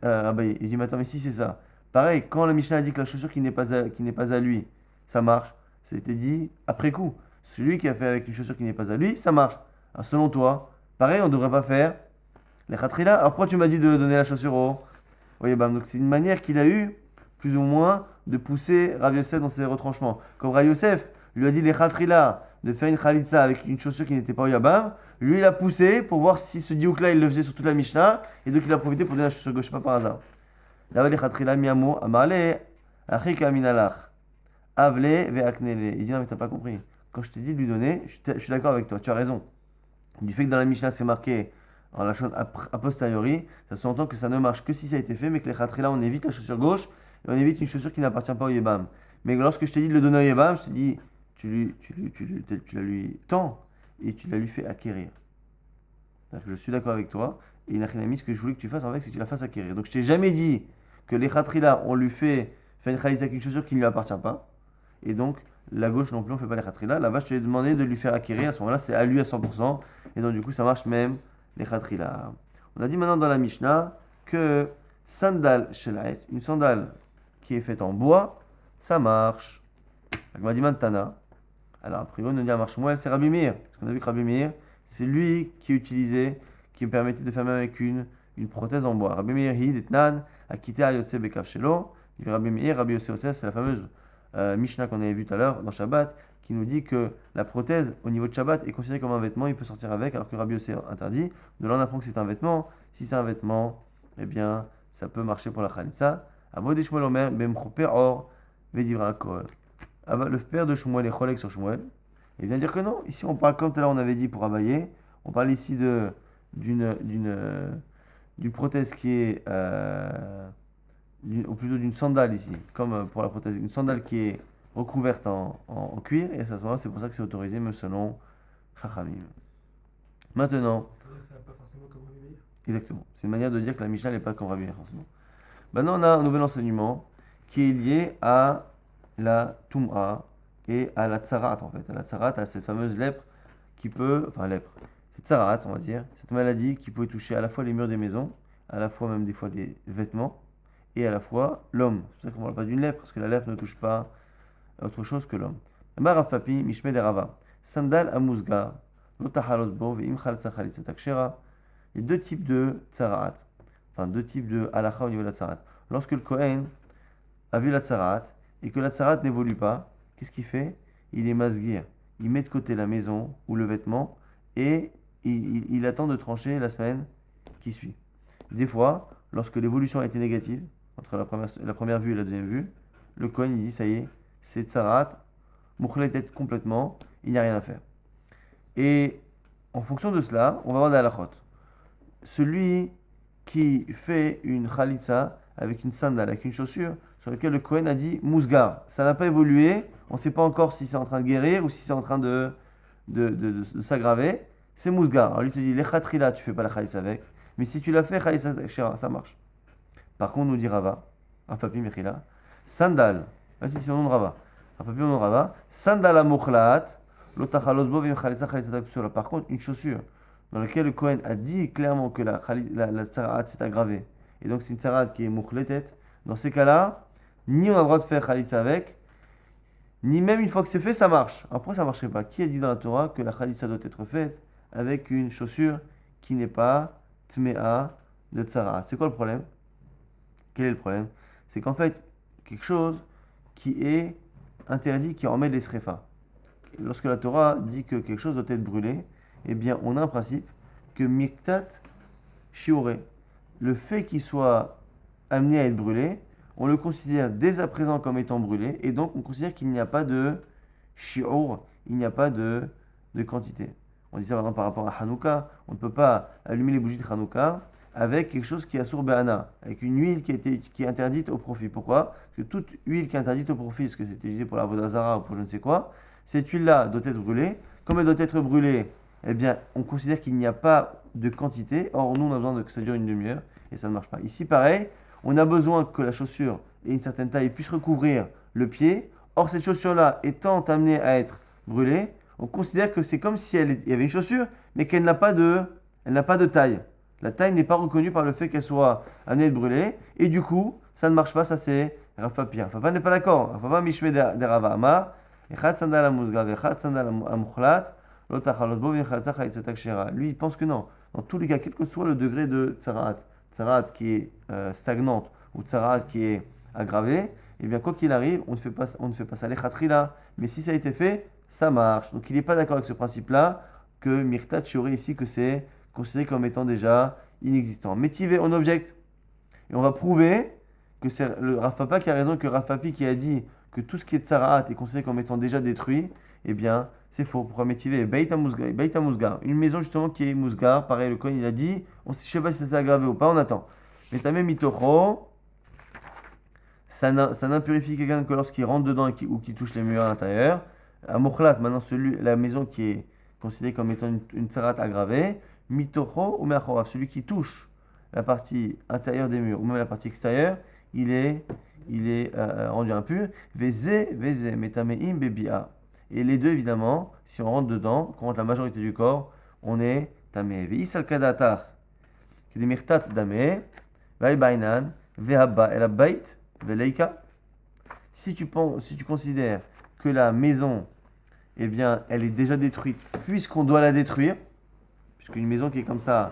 Abaye? Il dit mais attends, mais si c'est ça. Pareil, quand la Mishnah a dit que la chaussure qui n'est pas à lui, ça marche, c'était dit après coup. Celui qui a fait avec une chaussure qui n'est pas à lui, ça marche. Alors selon toi, pareil, on ne devrait pas faire les khatrila. Alors pourquoi tu m'as dit de donner la chaussure au voyez, donc c'est une manière qu'il a eu, plus ou moins, de pousser Rav Yosef dans ses retranchements. Comme Rav Yosef lui a dit les khatrila de faire une khalitsa avec une chaussure qui n'était pas au yabam, lui il a poussé pour voir si ce diouk-là il le faisait sur toute la Mishnah, et donc il a profité pour donner la chaussure gauche, pas par hasard. Là, les khatrila miamo amale achika minalach avle ve'aknele. Il dit non mais t'as pas compris. Quand je t'ai dit de lui donner, je suis d'accord avec toi, tu as raison. Du fait que dans la Mishnah c'est marqué en la chose a posteriori, ça s'entend que ça ne marche que si ça a été fait, mais que les khatrila on évite la chaussure gauche et on évite une chaussure qui n'appartient pas au yébam. Mais lorsque je t'ai dit de le donner au yébam, je t'ai dit tu la lui tends et tu la lui fais acquérir. C'est-à-dire que je suis d'accord avec toi et Inachinami, ce que je voulais que tu fasses en fait, c'est que tu la fasses acquérir. Donc je t'ai jamais dit que les khatrila on lui fait faire une khalisa avec une chaussure qui ne lui appartient pas et donc la gauche non plus on ne fait pas les khatrila. Là-bas je t'ai demandé de lui faire acquérir, à ce moment-là c'est à lui à 100% et donc du coup ça marche même les khatrila. On a dit maintenant dans la Mishnah que sandal shelait, une sandale qui est faite en bois, ça marche. Agmadiman Tana. Alors, a priori, on nous dit à Marshmuel, c'est Rabbi Meir. Parce qu'on a vu que Rabbi Meir, c'est lui qui utilisait, qui me permettait de faire même avec une prothèse en bois. Rabbi Meir, Hid, Etnan, a quitté Ayotse Bekav Shelo. Rabbi Meir, Rabbi Yosef, c'est la fameuse Mishnah qu'on avait vue tout à l'heure dans Shabbat, qui nous dit que la prothèse au niveau de Shabbat est considérée comme un vêtement, il peut sortir avec, alors que Rabbi Yosef interdit. De là, on apprend que c'est un vêtement. Si c'est un vêtement, eh bien, ça peut marcher pour la Khalitsa. Abodé Shmuel Omer, Bemchoper Or, Vedivra Kol. Le père de Shmuel est Cholek sur Shmuel. Il vient dire que non. Ici, on parle, comme tout à l'heure, on avait dit pour Abaye, on parle ici d'une prothèse qui est, ou plutôt d'une sandale ici, comme pour la prothèse, une sandale qui est recouverte en cuir, et à ce moment-là, c'est pour ça que c'est autorisé, même selon Chachamim. Maintenant, Ça va pas forcément comme Rabbi Meir. exactement, c'est une manière de dire que la Mishnah n'est pas comme Rabbi Meir, forcément. Maintenant, on a un nouvel enseignement qui est lié à la Tum'a et à la Tsarat, en fait. À la Tsarat, à cette fameuse lèpre qui peut, enfin lèpre, cette Tsarat, on va dire, cette maladie qui peut toucher à la fois les murs des maisons, à la fois même des fois des vêtements, et à la fois l'homme. C'est pour ça qu'on ne parle pas d'une lèpre, parce que la lèpre ne touche pas autre chose que l'homme. Rav Papi, Mishme de Rava, Sandal Amuzgar, Lotahalosbo, Veim Khalsa Khalitsa Takshera. Il y a deux types de Tsarat, enfin deux types de halakha au niveau de la Tsarat. Lorsque le Kohen a vu la Tsarat, et que la tsarat n'évolue pas, qu'est-ce qu'il fait? Il est masguir. Il met de côté la maison ou le vêtement et il attend de trancher la semaine qui suit. Des fois, lorsque l'évolution a été négative, entre la première vue et la deuxième vue, le Kohen il dit ça y est, c'est tsarat, moukhlet tête complètement, il n'y a rien à faire. Et en fonction de cela, on va voir des halachot. Celui qui fait une khalitsa avec une sandale, avec une chaussure, sur lequel le Kohen a dit Mousgar. Ça n'a pas évolué, on ne sait pas encore si c'est en train de guérir ou si c'est en train de s'aggraver. C'est Mousgar. Alors lui te dit Lechatrila, tu fais pas la Khaïs avec, mais si tu l'as fait, Khaïs Shira, ça marche. Par contre, nous dit Rava, Rafapi Mechila, Sandal, voici c'est le nom de Rava. Rafapi, le nom de Rava, Sandal Amochlat, Lotachalosbo Vim Khalitsa Khalitsa Psula. Par contre, une chaussure dans laquelle le Kohen a dit clairement que la tsaraat s'est aggravée, et donc c'est une tsaraat qui est mouchletet, dans ces cas-là, ni on a le droit de faire khalitsa avec, ni même une fois que c'est fait, ça marche. Alors pourquoi ça ne marcherait pas? Qui a dit dans la Torah que la khalitsa doit être faite avec une chaussure qui n'est pas tmea de tsaraat? C'est quoi le problème? Quel est le problème? C'est qu'en fait, quelque chose qui est interdit, qui remet les srefa. Lorsque la Torah dit que quelque chose doit être brûlé, eh bien, on a un principe que miktat shiore, le fait qu'il soit amené à être brûlé, on le considère dès à présent comme étant brûlé, et donc on considère qu'il n'y a pas de shior, il n'y a pas de quantité. On dit ça par exemple par rapport à Hanouka, on ne peut pas allumer les bougies de Hanouka avec quelque chose qui est assour be'ana, avec une huile qui est interdite au profit. Pourquoi? Parce que toute huile qui est interdite au profit, parce que c'est utilisé pour la vodazara ou pour je ne sais quoi, cette huile-là doit être brûlée. Comme elle doit être brûlée, eh bien, on considère qu'il n'y a pas de quantité. Or, nous, on a besoin que ça dure une demi-heure et ça ne marche pas. Ici, pareil, on a besoin que la chaussure ait une certaine taille et puisse recouvrir le pied. Or, cette chaussure-là étant amenée à être brûlée, on considère que c'est comme si il y avait une chaussure, mais qu'elle n'a pas de taille. La taille n'est pas reconnue par le fait qu'elle soit amenée à être brûlée. Et du coup, ça ne marche pas. Ça, c'est Rav Papi. Rav Papa n'est pas d'accord. Rav Papa mishme de Rav Amar. Echad sandal amuzga, echad sandal amuchlat. Lui, il pense que non. Dans tous les cas, quel que soit le degré de tsaraat qui est stagnante ou tsaraat qui est aggravée, eh bien, quoi qu'il arrive, on ne fait pas ça lechatri-là. Mais si ça a été fait, ça marche. Donc, il n'est pas d'accord avec ce principe-là que mirtat shiori ici, que c'est considéré comme étant déjà inexistant. Métivé, on objecte. Et on va prouver que c'est le Rav Papa qui a raison, que Rav Papi qui a dit que tout ce qui est tsaraat est considéré comme étant déjà détruit, eh bien, c'est faux. Pourquoi métiver Beit Musgar. Une maison justement qui est Musgar. Pareil, le Kohen il a dit, je ne sais pas si ça s'est aggravé ou pas, on attend. Mais tamé mitocho, ça n'impurifie quelqu'un que lorsqu'il rentre dedans ou qu'il touche les murs à l'intérieur. À Mokhlat, maintenant la maison qui est considérée comme étant une tsarat aggravée, mitocho ou meachorav, celui qui touche la partie intérieure des murs ou même la partie extérieure, il est rendu impur. Veze, metameim bebia. Et les deux, évidemment, si on rentre dedans, quand on rentre la majorité du corps, on est tamé. Ve'is al kadatar, qui est des mirtat damé, ve'ai bainan, ve'habba el abayt, ve'leika. Si tu considères que la maison, eh bien, elle est déjà détruite, puisqu'on doit la détruire, puisqu'une maison qui est comme ça,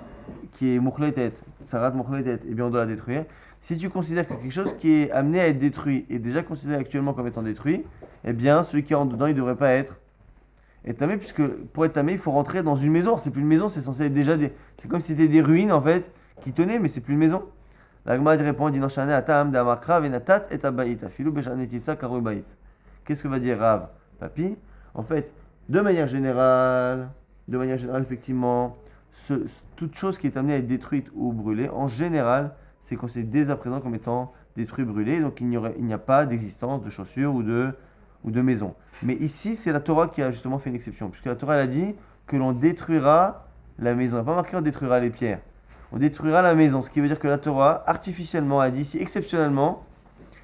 qui est mouchletet, sarat mouchletet, eh bien, on doit la détruire. Si tu considères que quelque chose qui est amené à être détruit est déjà considéré actuellement comme étant détruit, eh bien, celui qui rentre dedans, il ne devrait pas être tamé, puisque pour être tamé, il faut rentrer dans une maison. C'est plus une maison, c'est censé être déjà c'est comme si c'était des ruines, en fait, qui tenaient, mais c'est plus une maison. La Gemara répond, dit, atam de amakra venatat et abayit, afilu beshanetitsa karu bayit. Qu'est-ce que va dire Rav Papi? En fait, de manière générale, effectivement, toute chose qui est amenée à être détruite ou brûlée, en général, c'est considéré dès à présent comme étant détruit, brûlé, donc il n'y a pas d'existence de chaussures ou de maison. Mais ici, c'est la Torah qui a justement fait une exception, puisque la Torah elle a dit que l'on détruira la maison. On n'a pas marqué on détruira les pierres, on détruira la maison, ce qui veut dire que la Torah, artificiellement, a dit ici, exceptionnellement,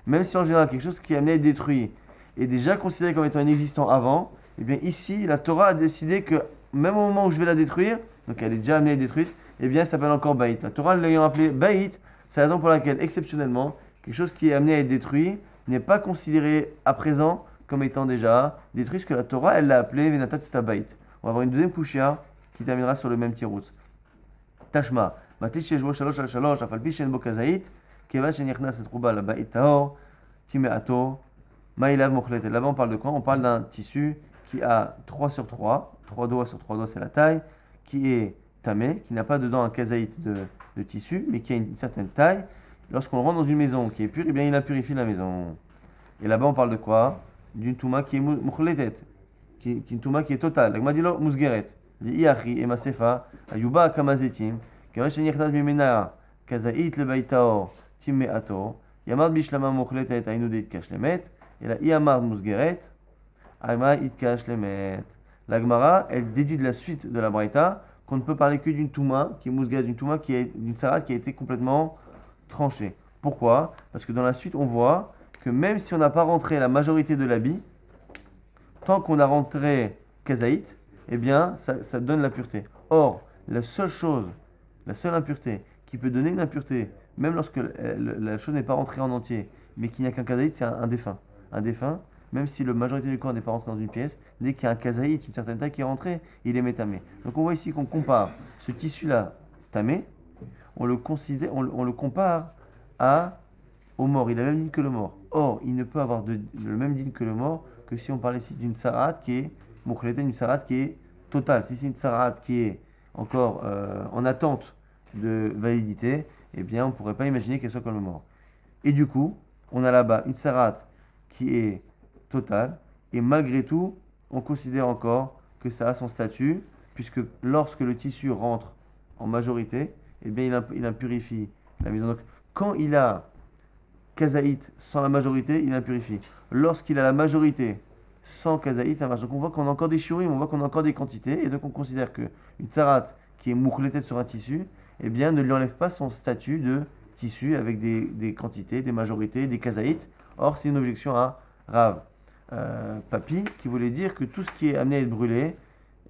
même si en général quelque chose qui est amené à être détruit est déjà considéré comme étant inexistant avant, et bien ici, la Torah a décidé que même au moment où je vais la détruire, donc elle est déjà amenée à être détruite, et bien ça s'appelle encore Baït. La Torah l'ayant appelé Baït, c'est la raison pour laquelle, exceptionnellement, quelque chose qui est amené à être détruit n'est pas considéré à présent comme étant déjà détruit, ce que la Torah, elle l'a appelé Venatat Stabait. On va avoir une deuxième kushia qui terminera sur le même tirout. Tashma, Matit Sheshbo Shalosh al Shalosh, Afalpi Shenbo Kazait, Kevan Shenichnas et Trouba, la Baït Taor, Timeato, Maïlav Mokhlet. Là-bas, on parle de quoi? On parle d'un tissu qui a 3 sur 3, 3 doigts sur 3 doigts, c'est la taille, qui est tamé, qui n'a pas dedans un kazaït de tissu, mais qui a une certaine taille. Lorsqu'on rentre dans une maison qui est pure, eh bien il a purifié la maison. Et là-bas, on parle de quoi? D'une touma qui est mouchletet, qui est une touma qui est totale. L'agma dit lo musgeret. Dit iachi et masefa, ayuba kamazetim, kamash nirnad mimena, kazaït le baïtaor, timmeato, Yamard bishlama mochletet ainu de itkash lemet. Et là, Yamard musgeret, Aima itkash lemet. La Gemara, elle déduit de la suite de la Braïta qu'on ne peut parler que d'une touma, qui est musgeret, d'une touma, qui est d'une sarat qui a été complètement tranchée. Pourquoi? Parce que dans la suite, on voit que même si on n'a pas rentré la majorité de l'habit, tant qu'on a rentré kazaït, eh bien, ça donne la pureté. Or, la seule impureté qui peut donner une impureté, même lorsque la chose n'est pas rentrée en entier, mais qu'il n'y a qu'un kazaït, c'est un défunt. Un défunt, même si la majorité du corps n'est pas rentré dans une pièce, dès qu'il y a un kazaït, une certaine taille qui est rentrée, il est métamé. Donc on voit ici qu'on compare ce tissu-là, tamé, on le compare au mort. Il a la même digne que le mort. Or, il ne peut avoir le même digne que le mort que si on parle ici d'une sarat qui est une sarat qui est totale. Si c'est une sarat qui est encore en attente de validité, eh bien, on ne pourrait pas imaginer qu'elle soit comme le mort. Et du coup, on a là-bas une sarat qui est totale, et malgré tout, on considère encore que ça a son statut, puisque lorsque le tissu rentre en majorité, eh bien, il impurifie la maison. Donc, quand il a kazaït sans la majorité, il impurifie. Lorsqu'il a la majorité sans kazaït, ça marche. Donc on voit qu'on a encore des shiurim, on voit qu'on a encore des quantités, et donc on considère qu'une tzarat qui est mouchletée sur un tissu, eh bien ne lui enlève pas son statut de tissu avec des quantités, des majorités, des kazaït. Or c'est une objection à Rav Papi qui voulait dire que tout ce qui est amené à être brûlé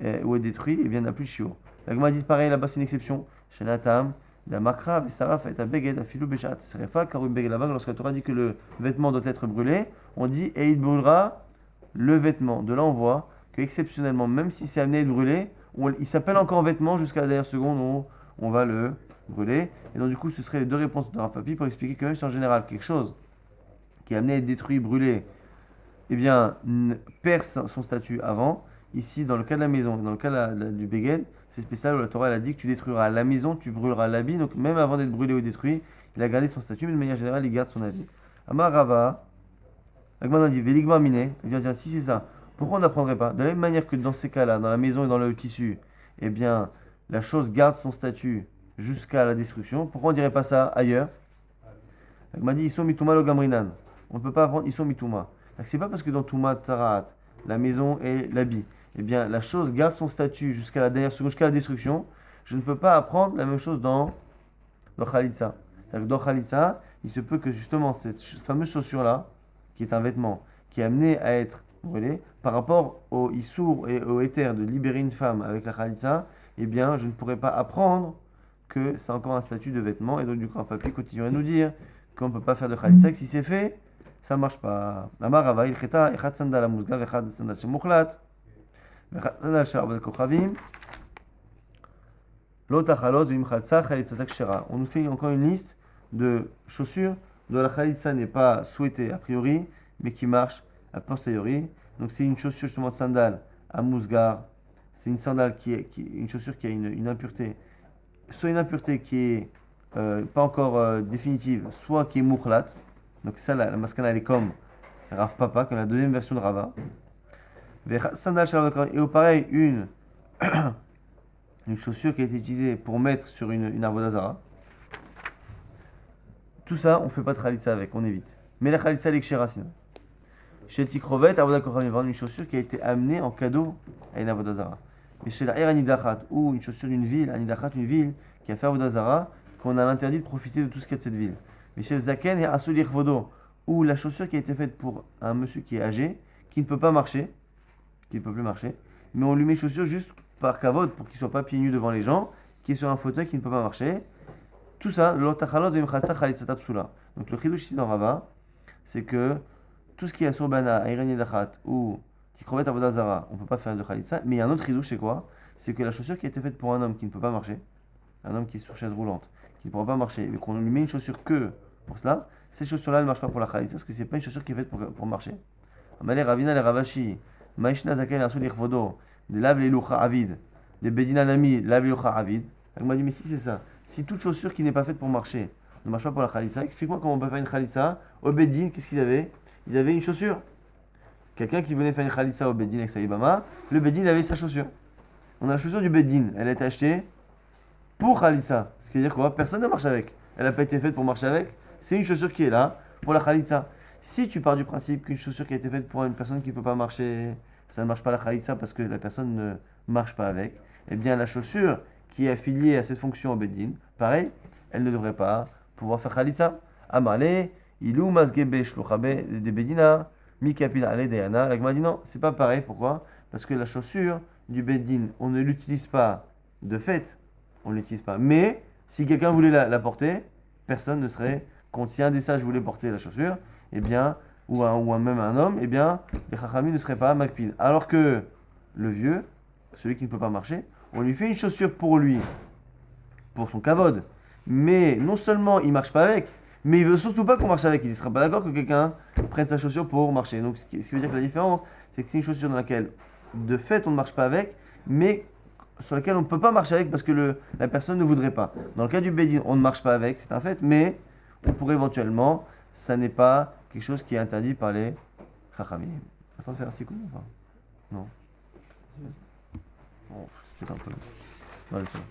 ou à être détruit, eh bien n'a plus de shiur. La Gemara dit pareil, là-bas c'est une exception. Shenatam, la makra, vesaraf, et abeged, afilu beshat, serefa, karum beged lavag. Lorsque la Torah dit que le vêtement doit être brûlé, on dit et il brûlera le vêtement. De là, on voit que exceptionnellement, même si c'est amené à être brûlé, il s'appelle encore vêtement jusqu'à la dernière seconde où on va le brûler. Et donc, du coup, ce seraient les deux réponses de Rav Papi pour expliquer que même si en général, quelque chose qui est amené à être détruit, brûlé, eh bien, perd son statut avant. Ici, dans le cas de la maison et dans le cas du Beged, c'est spécial où la Torah elle a dit que tu détruiras la maison, tu brûleras l'habit. Donc, même avant d'être brûlé ou détruit, il a gardé son statut, mais de manière générale, il garde son habit. Amar Rava, la Gemara dit Veligma Mine, il vient dire si c'est ça, pourquoi on n'apprendrait pas? De la même manière que dans ces cas-là, dans la maison et dans le tissu, eh bien, la chose garde son statut jusqu'à la destruction. Pourquoi on ne dirait pas ça ailleurs? La Gemara dit Iso mituma lo gamrinan. On ne peut pas apprendre Iso mituma. C'est pas parce que dans Touma Tzarat, la maison et l'habit, eh bien, la chose garde son statut jusqu'à la dernière seconde, jusqu'à la destruction. Je ne peux pas apprendre la même chose dans Khalitsa. C'est-à-dire que dans Khalitsa, il se peut que justement cette fameuse chaussure-là, qui est un vêtement, qui est amené à être brûlé, par rapport au Issour et au Éther de libérer une femme avec la Khalitsa, eh bien, je ne pourrais pas apprendre que c'est encore un statut de vêtement. Et donc, du coup, un papier continuerait à nous dire qu'on ne peut pas faire de Khalitsa, que si c'est fait, ça ne marche pas. Amar Rava, il cheta, echad sandal amuzga, echad sandal shemuchlat, echad sandal she'avad kochavim, lo tachalos v'im chaltza chalitzatak shera. On nous fait encore une liste de chaussures dont la khalitza n'est pas souhaitée a priori, mais qui marche a posteriori. Donc c'est une chaussure justement de sandal à mousgar. C'est une sandale une chaussure qui a une impureté, soit une impureté qui est pas encore définitive, soit qui est mouchlat. Donc ça, la maskana, elle est comme Rav Papa, comme la deuxième version de Rava. Et au pareil, une chaussure qui a été utilisée pour mettre sur une avodah. Tout ça, on ne fait pas de khalitsa avec, on évite. Mais la khalitsa, elle est kshera sinon. Chez Tikrovet, avodah kochanim, il y a une chaussure qui a été amenée en cadeau à une avodah zara. Mais chez la Anidachat, ou une chaussure d'une ville, Anidachat, une ville qui a fait avodah zara, qu'on a l'interdit de profiter de tout ce qu'il y a de cette ville. Michel Zaken et Asulir Vodo, ou la chaussure qui a été faite pour un monsieur qui est âgé, qui ne peut pas marcher, qui ne peut plus marcher, mais on lui met une chaussure juste par kavod pour qu'il ne soit pas pieds nus devant les gens, qui est sur un fauteuil qui ne peut pas marcher. Tout ça, donc le chidouche ici dans Rava, c'est que tout ce qui est Surbana, Aïrani Dachat ou Tikrovet Avodazara, on ne peut pas faire de khalitsa, mais il y a un autre chidouche, c'est quoi? C'est que la chaussure qui a été faite pour un homme qui ne peut pas marcher, un homme qui est sur chaise roulante, qui ne pourra pas marcher, mais qu'on lui met une chaussure que pour cela, cette chaussure-là, elle ne marche pas pour la khalitsa, parce que ce n'est pas une chaussure qui est faite pour marcher. Amalé Ravina, les Ravashi, Maishna Zaken, Asul Irvodo, des Lav Lelucha Avid, des Bedina Nami, Lav Lelucha Avid. Elle m'a dit, mais si c'est ça, si toute chaussure qui n'est pas faite pour marcher ne marche pas pour la khalitsa, explique-moi comment on peut faire une khalitsa. Au Bedin, qu'est-ce qu'ils avaient? Ils avaient une chaussure. Quelqu'un qui venait faire une khalitsa au Bedin avec sa Ibama, le Bedin il avait sa chaussure. On a la chaussure du Bedin, elle a été achetée pour khalitsa. Ce qui veut dire quoi? Personne ne marche avec. Elle n'a pas été faite pour marcher avec. c'est une chaussure qui est là pour la khalitsa. Si tu pars du principe qu'une chaussure qui a été faite pour une personne qui ne peut pas marcher, ça ne marche pas la khalitsa parce que la personne ne marche pas avec, eh bien la chaussure qui est affiliée à cette fonction au Beddin, pareil, elle ne devrait pas pouvoir faire khalitsa. Amale, ilou masgebe shluchabe de Bedina, mikapil ale deyana. La Gemara dit non, c'est pas pareil. Pourquoi? Parce que la chaussure du Beddin, on ne l'utilise pas de fait, on ne l'utilise pas. Mais si quelqu'un voulait la porter, personne ne serait contre. Si un des sages voulait porter la chaussure, eh bien, même un homme, eh bien, les chachamim ne seraient pas makpid. Alors que le vieux, celui qui ne peut pas marcher, on lui fait une chaussure pour lui, pour son kavod. Mais non seulement il marche pas avec, mais il veut surtout pas qu'on marche avec. Il ne sera pas d'accord que quelqu'un prenne sa chaussure pour marcher. Donc ce qui veut dire que la différence, c'est que c'est une chaussure dans laquelle, de fait, on ne marche pas avec, mais sur laquelle on ne peut pas marcher avec parce que la personne ne voudrait pas. Dans le cas du Bédine, on ne marche pas avec, c'est un fait, mais on pourrait éventuellement, ça n'est pas quelque chose qui est interdit par les Chachamim. Attends de faire un sikou ou pas? Non. Bon, c'est peut-être un peu. Non, laisse-moi.